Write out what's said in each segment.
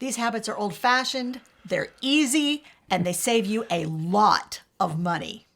These habits are old-fashioned, they're easy, and they save you a lot of money.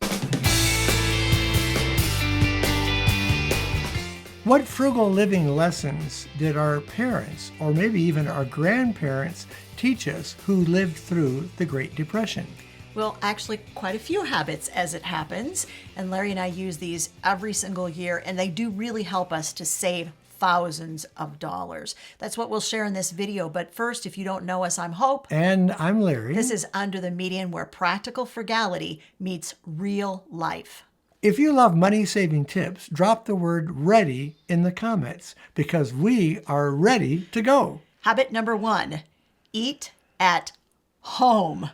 What frugal living lessons did our parents, or maybe even our grandparents, teach us who lived through the Great Depression? Well, actually, quite a few habits as it happens. And Larry and I use these every single year, and they do really help us to save thousands of dollars. That's what we'll share in this video. But first, if you don't know us, I'm Hope. And I'm Larry. This is Under the Median, where practical frugality meets real life. If you love money-saving tips, drop the word ready in the comments because we are ready to go. Habit number 1, eat at home.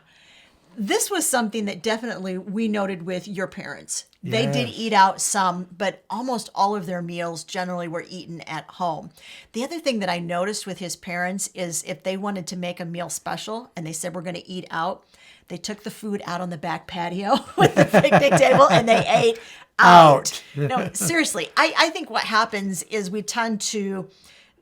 This was something that definitely we noted with your parents. They did eat out some, but almost all of their meals generally were eaten at home. The other thing that I noticed with his parents is if they wanted to make a meal special and they said we're going to eat out, they took the food out on the back patio with the picnic table and they ate out. No, seriously, I think what happens is we tend to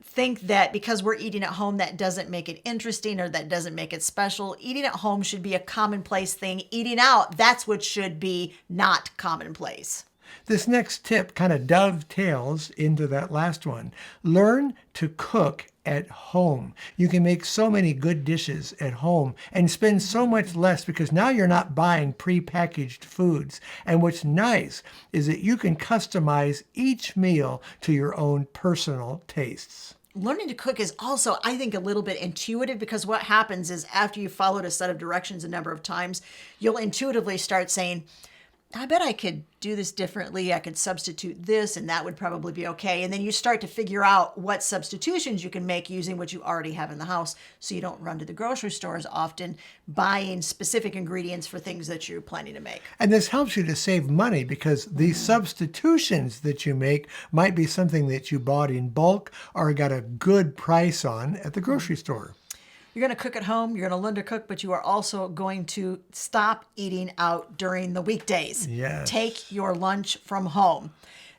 think that because we're eating at home, that doesn't make it interesting or that doesn't make it special. Eating at home should be a commonplace thing. Eating out, that's what should be not commonplace. This next tip kind of dovetails into that last one. Learn to cook at home. You can make so many good dishes at home and spend so much less because now you're not buying prepackaged foods. And what's nice is that you can customize each meal to your own personal tastes. Learning to cook is also, I think, a little bit intuitive because what happens is after you've followed a set of directions a number of times, you'll intuitively start saying, I bet I could do this differently. I could substitute this and that would probably be okay. And then you start to figure out what substitutions you can make using what you already have in the house so you don't run to the grocery store as often buying specific ingredients for things that you're planning to make. And this helps you to save money because the substitutions that you make might be something that you bought in bulk or got a good price on at the grocery store. You're going to cook at home, you're going to learn to cook, but you are also going to stop eating out during the weekdays. Yes. Take your lunch from home.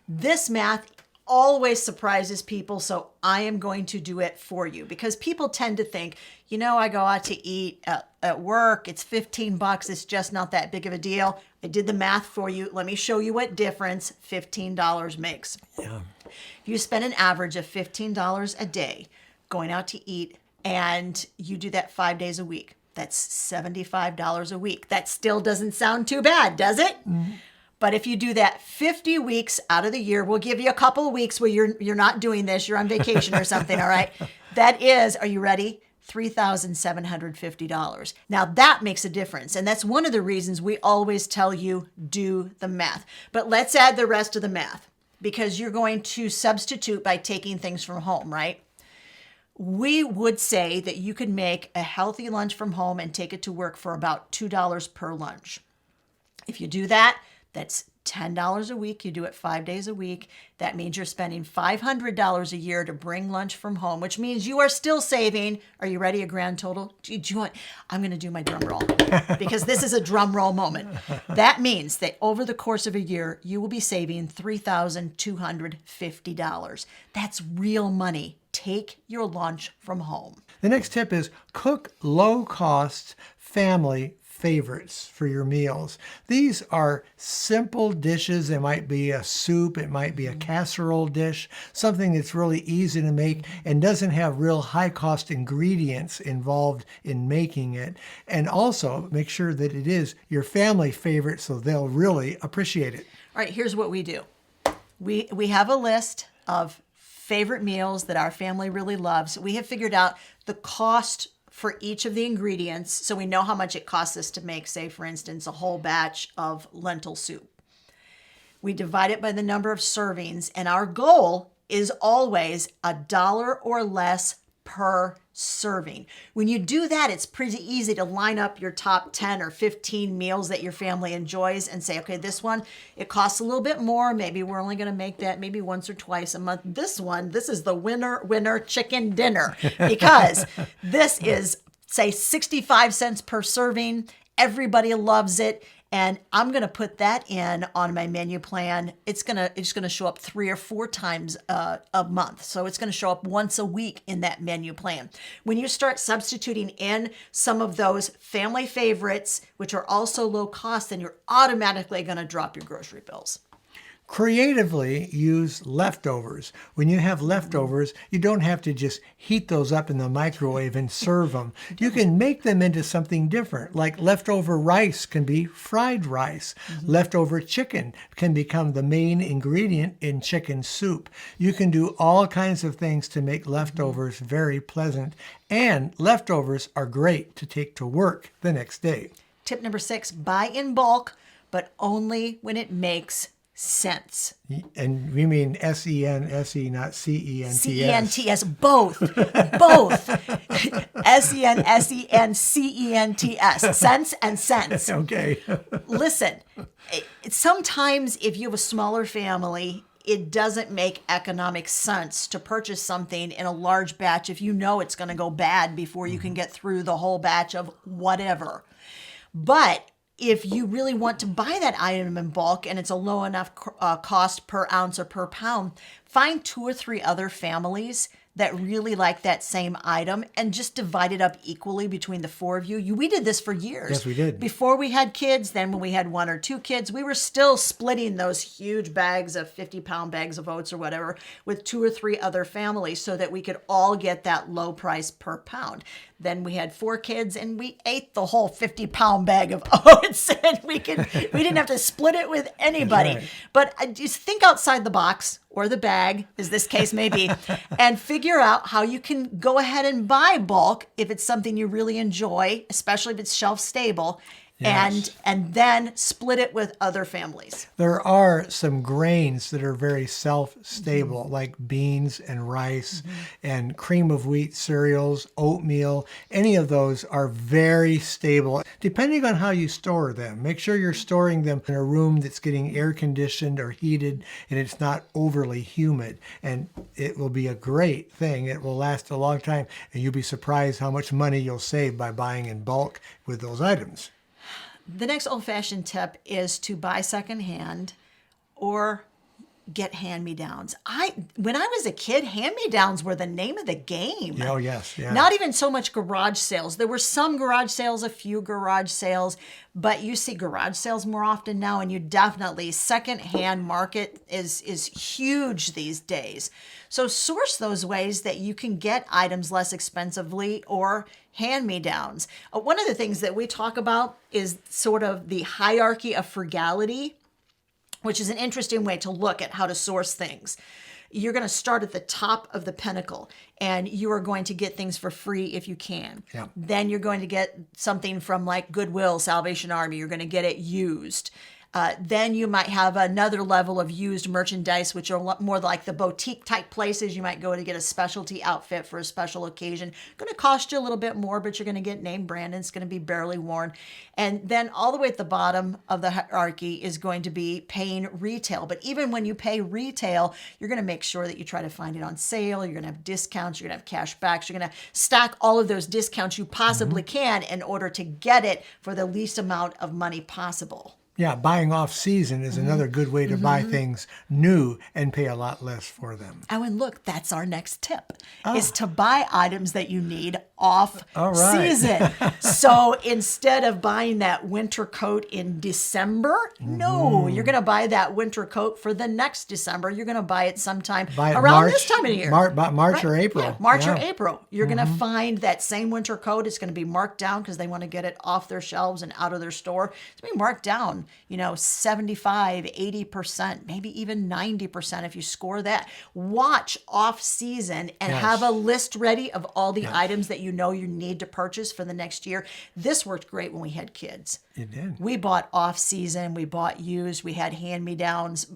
This math always surprises people, so I am going to do it for you because people tend to think, you know, I go out to eat at work, it's $15, it's just not that big of a deal. I did the math for you. Let me show you what difference $15 makes. Yeah. If you spend an average of $15 a day going out to eat, and you do that 5 days a week, that's $75 a week. That still doesn't sound too bad, does it? Mm-hmm. But if you do that 50 weeks out of the year, we'll give you a couple of weeks where you're not doing this, you're on vacation or something, all right? That is, are you ready? $3,750. Now that makes a difference. And that's one of the reasons we always tell you do the math. But let's add the rest of the math because you're going to substitute by taking things from home, right? We would say that you could make a healthy lunch from home and take it to work for about $2 per lunch. If you do that, that's $10 a week. You do it 5 days a week. That means you're spending $500 a year to bring lunch from home, which means you are still saving. Are you ready? A grand total? I'm going to do my drum roll because this is a drum roll moment. That means that over the course of a year, you will be saving $3,250. That's real money. Take your lunch from home. The next tip is cook low-cost family favorites for your meals. These are simple dishes. It might be a soup. It might be a casserole dish, something that's really easy to make and doesn't have real high-cost ingredients involved in making it. And also make sure that it is your family favorite so they'll really appreciate it. All right, here's what we do. We have a list of favorite meals that our family really loves. We have figured out the cost for each of the ingredients so we know how much it costs us to make, say, for instance, a whole batch of lentil soup. We divide it by the number of servings, and our goal is always $1 or less per serving. When you do that, it's pretty easy to line up your top 10 or 15 meals that your family enjoys and say, okay, this one, it costs a little bit more. Maybe we're only going to make that maybe once or twice a month. This one, this is the winner chicken dinner because this is, say, 65 cents per serving. Everybody loves it. And I'm going to put that in on my menu plan. It's going to show up 3 or 4 times a month. So it's going to show up once a week in that menu plan. When you start substituting in some of those family favorites, which are also low cost, then you're automatically going to drop your grocery bills. Creatively use leftovers. When you have leftovers, you don't have to just heat those up in the microwave and serve them. You can make them into something different, like leftover rice can be fried rice. Leftover chicken can become the main ingredient in chicken soup. You can do all kinds of things to make leftovers very pleasant, and leftovers are great to take to work the next day. Tip number 6, buy in bulk, but only when it makes sense. And we mean S-E-N-S-E, not C-E-N-T-S. C-E-N-T-S, both. S-E-N-S-E-N-C-E-N-T-S. Sense and sense. Okay. Listen, sometimes if you have a smaller family, it doesn't make economic sense to purchase something in a large batch if you know it's going to go bad before you can get through the whole batch of whatever. But if you really want to buy that item in bulk and it's a low enough cost per ounce or per pound, find 2 or 3 other families that really like that same item and just divide it up equally between the 4 of you. We did this for years. Yes, we did. Before we had kids, then when we had 1 or 2 kids, we were still splitting those huge bags of 50-pound bags of oats or whatever with 2 or 3 other families so that we could all get that low price per pound. Then we had 4 kids and we ate the whole 50-pound bag of oats and we didn't have to split it with anybody. Right. But just think outside the box, or the bag, as this case may be, and figure out how you can go ahead and buy bulk if it's something you really enjoy, especially if it's shelf stable. Yes. And then split it with other families. There are some grains that are very self-stable, like beans and rice and cream of wheat cereals, oatmeal. Any of those are very stable, depending on how you store them. Make sure you're storing them in a room that's getting air conditioned or heated and it's not overly humid. And it will be a great thing. It will last a long time, and you'll be surprised how much money you'll save by buying in bulk with those items. The next old-fashioned tip is to buy secondhand or get hand-me-downs. When I was a kid, hand-me-downs were the name of the game. Oh, yes. Yeah. Not even so much garage sales. There were some garage sales, a few garage sales, but you see garage sales more often now, and you definitely, secondhand market is huge these days. So source those ways that you can get items less expensively or hand-me-downs. One of the things that we talk about is sort of the hierarchy of frugality, which is an interesting way to look at how to source things. You're going to start at the top of the pinnacle, and you are going to get things for free if you can. Yeah. Then you're going to get something from like Goodwill, Salvation Army. You're going to get it used. Then you might have another level of used merchandise, which are more like the boutique type places. You might go to get a specialty outfit for a special occasion. Going to cost you a little bit more, but you're going to get name brand and it's going to be barely worn. And then all the way at the bottom of the hierarchy is going to be paying retail. But even when you pay retail, you're going to make sure that you try to find it on sale. You're going to have discounts. You're going to have cash backs. You're going to stack all of those discounts you possibly can in order to get it for the least amount of money possible. Yeah, buying off season is another good way to buy things new and pay a lot less for them. Oh, and look, that's our next tip, is to buy items that you need off season. So instead of buying that winter coat in December, no, you're going to buy that winter coat for the next December. You're going to buy it sometime around this time of the year. March or April. Yeah, March or April. You're going to find that same winter coat. It's going to be marked down because they want to get it off their shelves and out of their store. It's going to be marked down, 75, 80%, maybe even 90% if you score that. Watch off season and have a list ready of all the items that you need to purchase for the next year. This worked great when we had kids. It did. We bought off season, we bought used, we had hand-me-downs.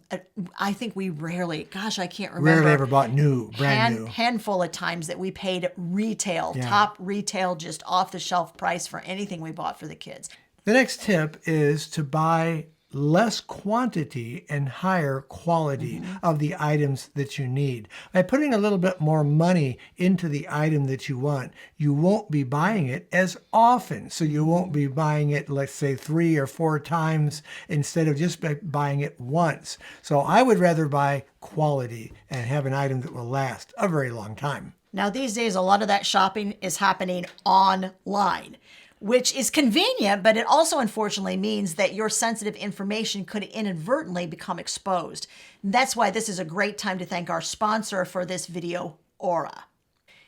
I think we rarely, I can't remember. Rarely ever bought brand new. Handful of times that we paid retail, top retail, just off the shelf price for anything we bought for the kids. The next tip is to buy less quantity and higher quality of the items that you need. By putting a little bit more money into the item that you want, you won't be buying it as often. So you won't be buying it, let's say, 3 or 4 times instead of just buying it once. So I would rather buy quality and have an item that will last a very long time. Now, these days, a lot of that shopping is happening online, which is convenient, but it also unfortunately means that your sensitive information could inadvertently become exposed. That's why this is a great time to thank our sponsor for this video, Aura.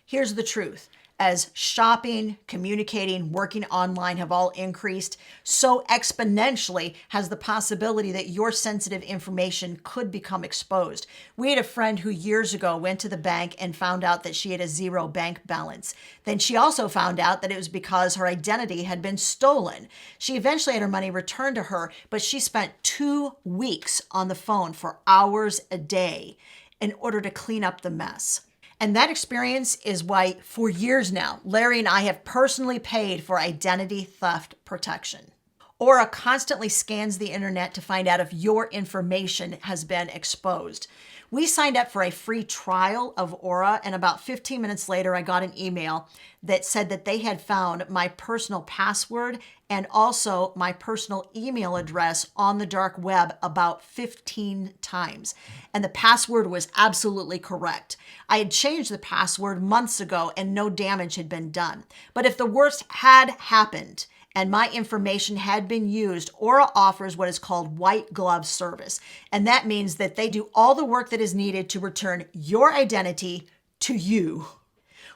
Here's the truth. As shopping, communicating, working online have all increased, so exponentially has the possibility that your sensitive information could become exposed. We had a friend who years ago went to the bank and found out that she had a 0 bank balance. Then she also found out that it was because her identity had been stolen. She eventually had her money returned to her, but she spent 2 weeks on the phone for hours a day in order to clean up the mess. And that experience is why, for years now, Larry and I have personally paid for identity theft protection. Aura constantly scans the internet to find out if your information has been exposed. We signed up for a free trial of Aura, and about 15 minutes later, I got an email that said that they had found my personal password and also my personal email address on the dark web about 15 times. And the password was absolutely correct. I had changed the password months ago and no damage had been done. But if the worst had happened, and my information had been used, Aura offers what is called white glove service. And that means that they do all the work that is needed to return your identity to you.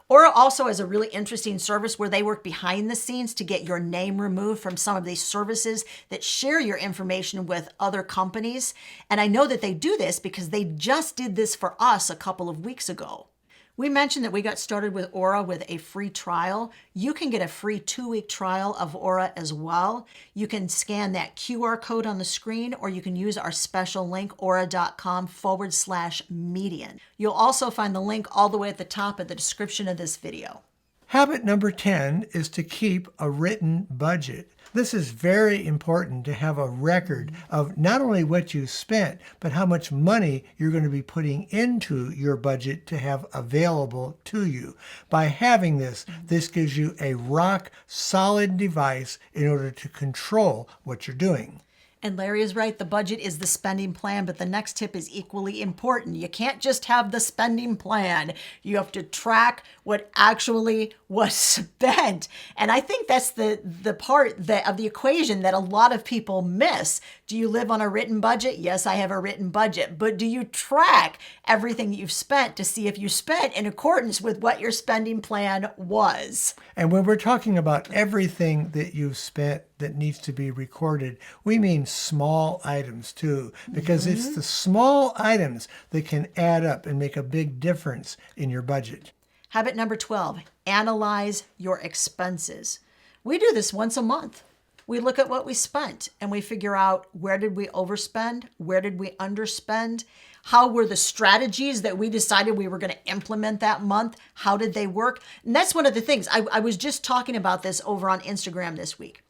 Aura also has a really interesting service where they work behind the scenes to get your name removed from some of these services that share your information with other companies. And I know that they do this because they just did this for us a couple of weeks ago. We mentioned that we got started with Aura with a free trial. You can get a free 2-week trial of Aura as well. You can scan that QR code on the screen, or you can use our special link, aura.com/median. You'll also find the link all the way at the top of the description of this video. Habit number 10 is to keep a written budget. This is very important to have a record of not only what you spent, but how much money you're going to be putting into your budget to have available to you. By having this gives you a rock solid device in order to control what you're doing. And Larry is right, the budget is the spending plan, but the next tip is equally important. You can't just have the spending plan. You have to track what actually was spent. And I think that's the part of the equation that a lot of people miss. Do you live on a written budget? Yes, I have a written budget. But do you track everything that you've spent to see if you spent in accordance with what your spending plan was? And when we're talking about everything that you've spent that needs to be recorded, we mean small items too, because it's the small items that can add up and make a big difference in your budget. Habit number 12, analyze your expenses. We do this once a month. We look at what we spent and we figure out, where did we overspend? Where did we underspend? How were the strategies that we decided we were going to implement that month? How did they work? And that's one of the things. I was just talking about this over on Instagram this week.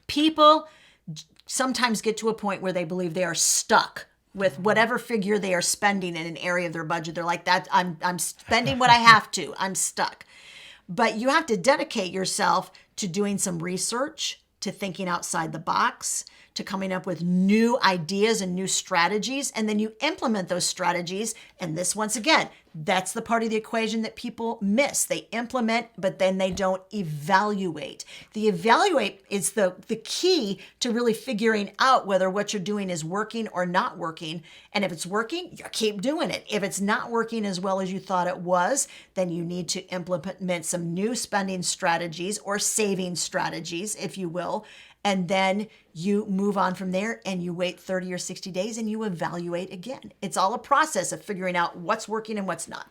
People sometimes get to a point where they believe they are stuck with whatever figure they are spending in an area of their budget. They're like, that I'm spending what I have to. I'm stuck. But you have to dedicate yourself to doing some research, to thinking outside the box, to coming up with new ideas and new strategies. And then you implement those strategies. And this, once again, that's the part of the equation that people miss. They implement, but then they don't evaluate. The evaluate is the key to really figuring out whether what you're doing is working or not working. And if it's working, you keep doing it. If it's not working as well as you thought it was, then you need to implement some new spending strategies or saving strategies, if you will. And then you move on from there and you wait 30 or 60 days and you evaluate again. It's all a process of figuring out what's working and what's not.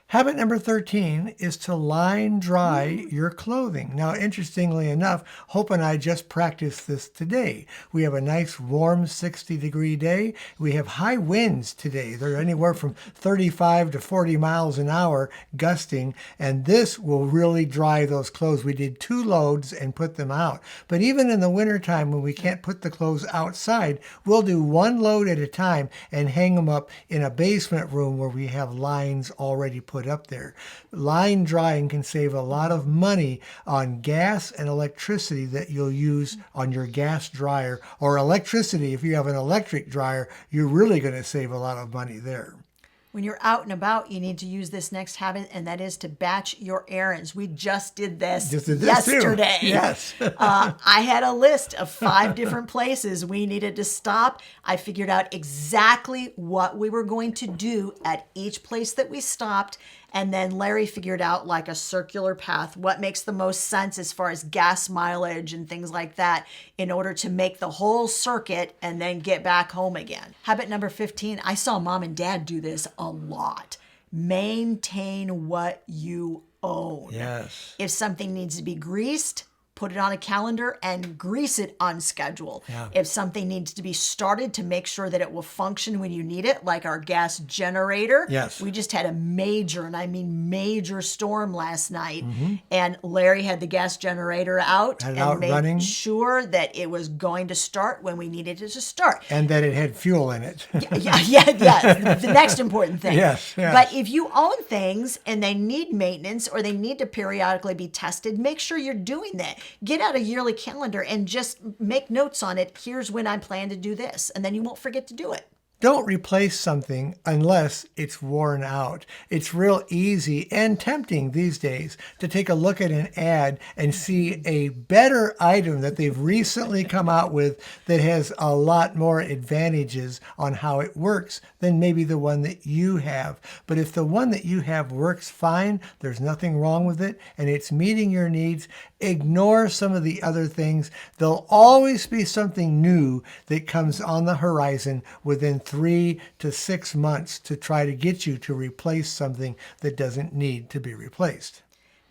Habit number 13 is to line dry your clothing. Now, interestingly enough, Hope and I just practiced this today. We have a nice warm 60-degree day. We have high winds today. They're anywhere from 35 to 40 miles an hour gusting, and this will really dry those clothes. We did 2 loads and put them out. But even in the wintertime when we can't put the clothes outside, we'll do 1 load at a time and hang them up in a basement room where we have lines already put up there. Line drying can save a lot of money on gas and electricity that you'll use on your gas dryer, or electricity. If you have an electric dryer, you're really going to save a lot of money there. When you're out and about, you need to use this next habit, and that is to batch your errands. We just did this yesterday. Too. Yes. I had a list of 5 different places we needed to stop. I figured out exactly what we were going to do at each place that we stopped. And then Larry figured out like a circular path, what makes the most sense as far as gas mileage and things like that in order to make the whole circuit and then get back home again. Habit number 15, I saw Mom and Dad do this a lot. Maintain what you own. Yes. If something needs to be greased, put it on a calendar and grease it on schedule. Yeah. If something needs to be started to make sure that it will function when you need it, like our gas generator. Yes. We just had a major, and I mean major storm last night. And Larry had the gas generator out Had it and out made running. sure that it was going to start when we needed it to start. And that it had fuel in it. Yeah. The next important thing. Yes. But if you own things and they need maintenance or they need to periodically be tested, make sure you're doing that. Get out a yearly calendar and just make notes on it. Here's when I plan to do this. And then you won't forget to do it. Don't replace something unless it's worn out. It's real easy and tempting these days to take a look at an ad and see a better item that they've recently come out with that has a lot more advantages on how it works than maybe the one that you have. But if the one that you have works fine, there's nothing wrong with it, and it's meeting your needs, ignore some of the other things. There'll always be something new that comes on the horizon within 3 to 6 months to try to get you to replace something that doesn't need to be replaced.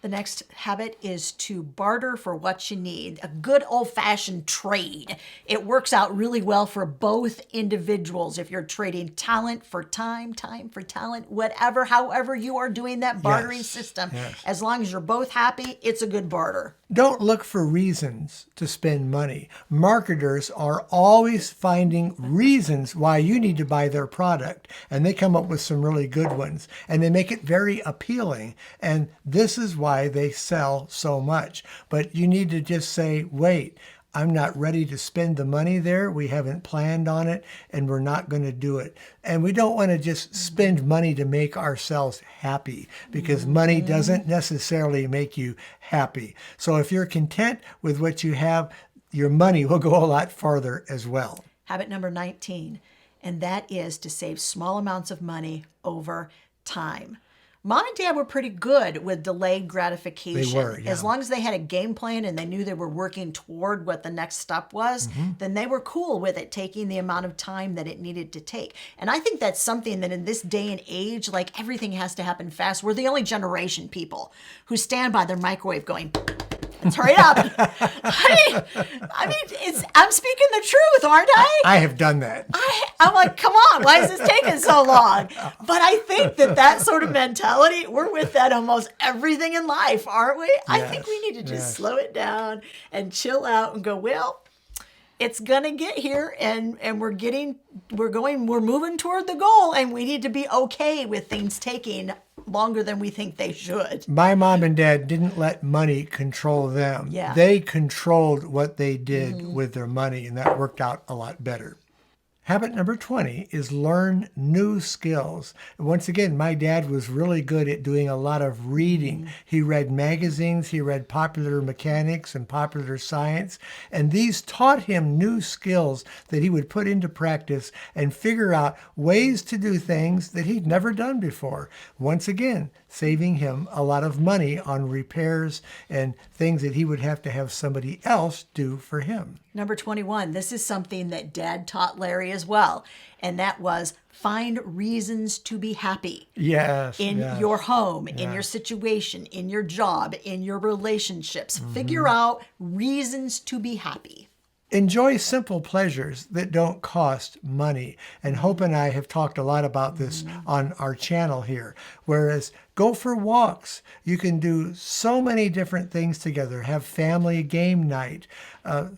The next habit is to barter for what you need. A good old-fashioned trade. It works out really well for both individuals. If you're trading talent for time, time for talent, whatever, however you are doing that bartering system, as long as you're both happy, it's a good barter. Don't look for reasons to spend money. Marketers are always finding reasons why you need to buy their product, and they come up with some really good ones, and they make it very appealing, and this is why they sell so much. But you need to just say, wait, I'm not ready to spend the money there. We haven't planned on it, and we're not going to do it. And we don't want to just spend money to make ourselves happy, because money doesn't necessarily make you happy. So if you're content with what you have, your money will go a lot farther as well. Habit number 19, and that is to save small amounts of money over time. Mom and Dad were pretty good with delayed gratification. They were, yeah. As long as they had a game plan and they knew they were working toward what the next step was, then they were cool with it taking the amount of time that it needed to take. And I think that's something that in this day and age, like everything has to happen fast. We're the only generation, people, who stand by their microwave going, let's hurry up. I mean, I'm speaking the truth, aren't I? I have done that. I'm like, come on, why is this taking so long? But I think that sort of mentality, we're with that almost everything in life, aren't we? I think we need to just slow it down and chill out and go, well, it's gonna get here, and we're moving toward the goal, and we need to be okay with things taking longer than we think they should. My mom and dad didn't let money control them. Yeah. They controlled what they did with their money, and that worked out a lot better. Habit number 20 is learn new skills. Once again, my dad was really good at doing a lot of reading. He read magazines, he read Popular Mechanics and Popular Science, and these taught him new skills that he would put into practice and figure out ways to do things that he'd never done before. Once again, saving him a lot of money on repairs and things that he would have to have somebody else do for him. Number 21, this is something that Dad taught Larry as well, and that was find reasons to be happy. Yes. In your home, in your situation, in your job, in your relationships. Figure out reasons to be happy. Enjoy simple pleasures that don't cost money. And Hope and I have talked a lot about this on our channel here. Whereas go for walks. You can do so many different things together. Have family game night.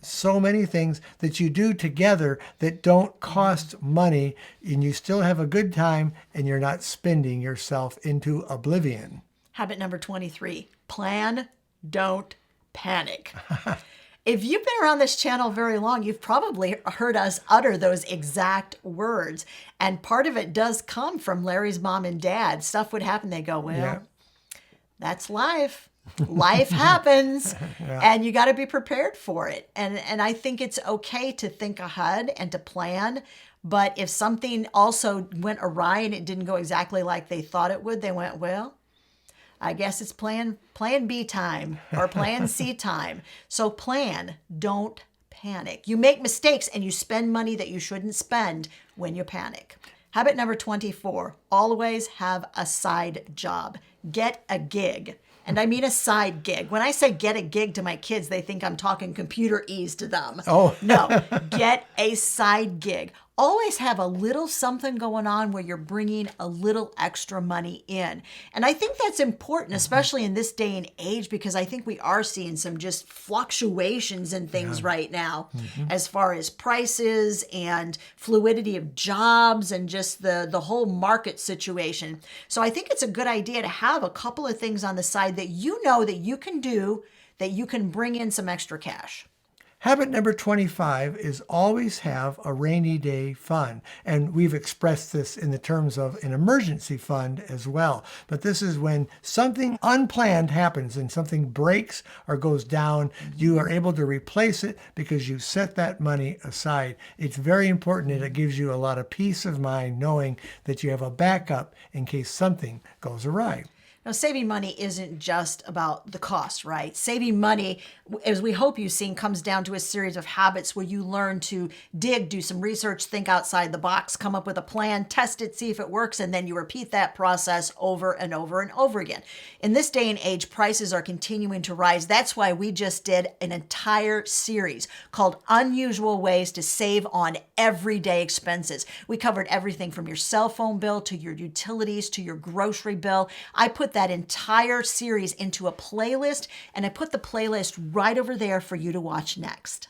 So many things that you do together that don't cost money, and you still have a good time and you're not spending yourself into oblivion. Habit number 23, plan, don't panic. If you've been around this channel very long, you've probably heard us utter those exact words. And part of it does come from Larry's mom and dad. Stuff would happen. They go, well, that's life. Life happens. And you got to be prepared for it. And I think it's okay to think ahead and to plan. But if something also went awry and it didn't go exactly like they thought it would, they went, well, I guess it's plan B time or plan C time. So plan, don't panic. You make mistakes and you spend money that you shouldn't spend when you panic. Habit number 24, always have a side job. Get a gig. And I mean a side gig. When I say get a gig to my kids, they think I'm talking computer ease to them. Oh. No, get a side gig. Always have a little something going on where you're bringing a little extra money in. And I think that's important, especially in this day and age, because I think we are seeing some just fluctuations in things right now as far as prices and fluidity of jobs and just the whole market situation. So I think it's a good idea to have a couple of things on the side that you know that you can do, that you can bring in some extra cash. Habit number 25 is always have a rainy day fund. And we've expressed this in the terms of an emergency fund as well. But this is when something unplanned happens and something breaks or goes down, you are able to replace it because you set that money aside. It's very important and it gives you a lot of peace of mind knowing that you have a backup in case something goes awry. Now, saving money isn't just about the cost, right? Saving money, as we hope you've seen, comes down to a series of habits where you learn to dig, do some research, think outside the box, come up with a plan, test it, see if it works, and then you repeat that process over and over and over again. In this day and age, prices are continuing to rise. That's why we just did an entire series called Unusual Ways to Save on Everyday Expenses. We covered everything from your cell phone bill to your utilities to your grocery bill. I put that entire series into a playlist, and I put the playlist right over there for you to watch next.